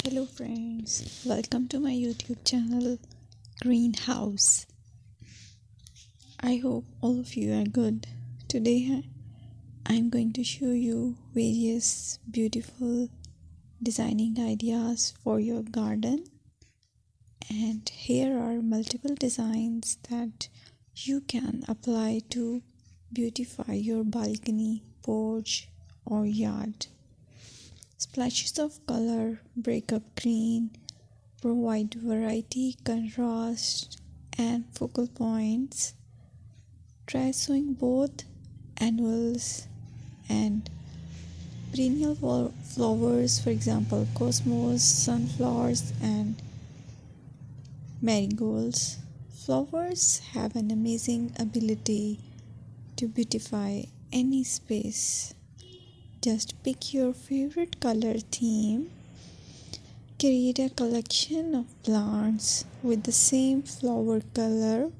Hello friends, welcome to my YouTube channel Greenhouse. I hope all of you are good. Today I'm going to show you various beautiful designing ideas for your garden, and here are multiple designs that you can apply to beautify your balcony, porch or yard. Splashes of color break up green, provide variety, contrast, and focal points. Try sowing both annuals and perennial flowers, for example, cosmos, sunflowers, and marigolds. Flowers have an amazing ability to beautify any space. Just pick your favorite color theme. Create a collection of plants with the same flower color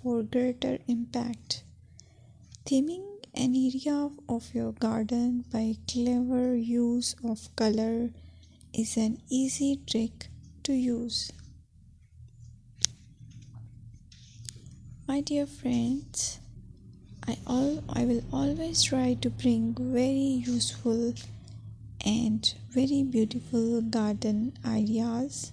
for greater impact. Theming an area of your garden by clever use of color is an easy trick to use. My dear friends, I will always try to bring very useful and very beautiful garden ideas.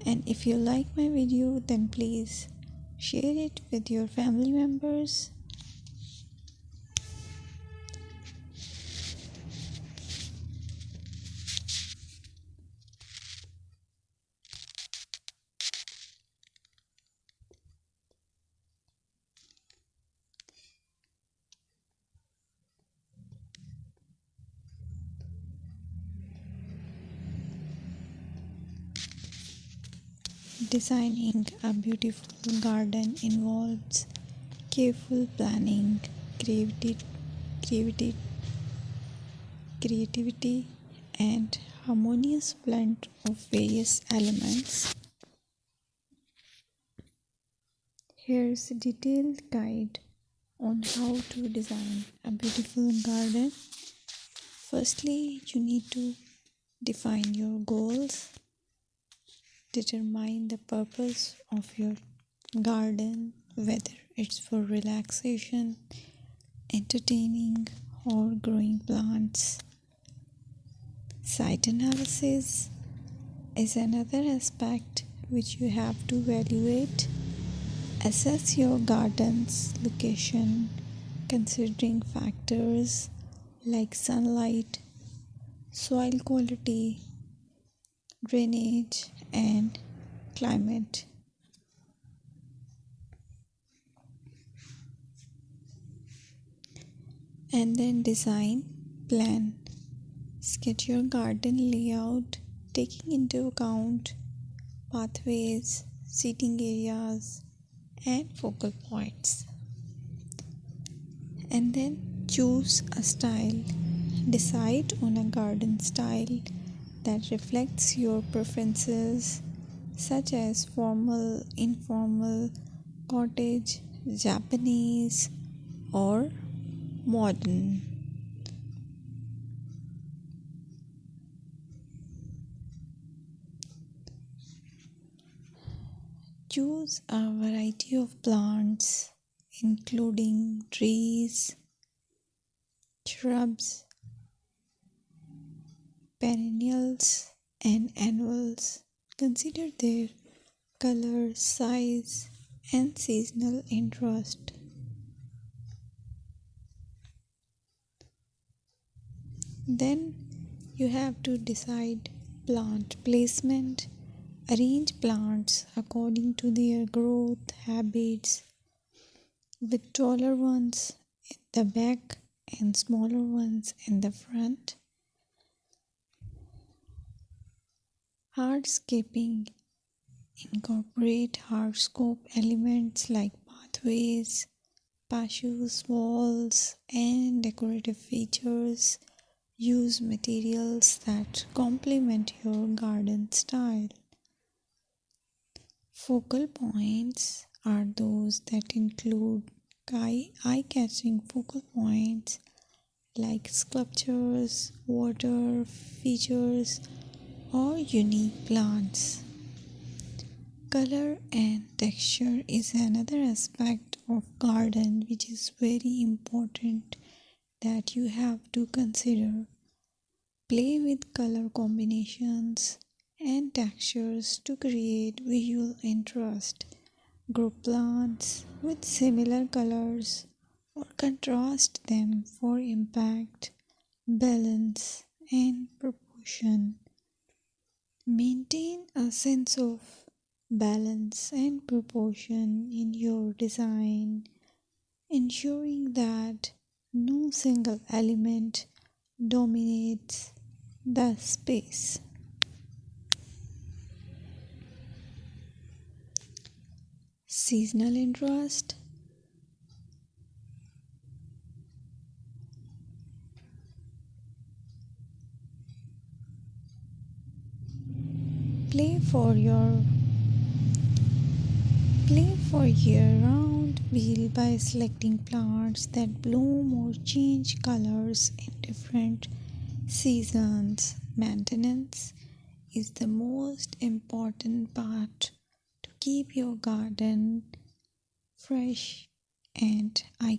And if you like my video, then please share it with your family members. Designing a beautiful garden involves careful planning, creativity, creativity, and harmonious blend of various elements. Here's a detailed guide on how to design a beautiful garden. Firstly, you need to define your goals. Determine the purpose of your garden, whether it's for relaxation, entertaining, or growing plants. Site analysis is another aspect which you have to evaluate. Assess your garden's location, considering factors like sunlight, soil quality, drainage, and climate. And then design plan. Sketch your garden layout, taking into account pathways, seating areas, and focal points. And then choose a style. Decide on a garden style that reflects your preferences, such as formal, informal, cottage, Japanese, or modern. Choose a variety of plants, including trees, shrubs, perennials, and annuals. Consider their color, size, and seasonal interest. Then you have to decide plant placement. Arrange plants according to their growth habits, with taller ones in the back and smaller ones in the front. Hardscaping. Incorporate hardscape elements like pathways, patios, walls, and decorative features. Use materials that complement your garden style. Focal points are those that include eye-catching focal points like sculptures, water features, or unique plants. Color and texture is another aspect of garden which is very important that you have to consider. Play with color combinations and textures to create visual interest. Group plants with similar colors or contrast them for impact, balance, and proportion. Maintain a sense of balance and proportion in your design, ensuring that no single element dominates the space. Seasonal interest. Play for your Play for year-round wheel by selecting plants that bloom or change colors in different seasons. Maintenance is the most important part to keep your garden fresh and eye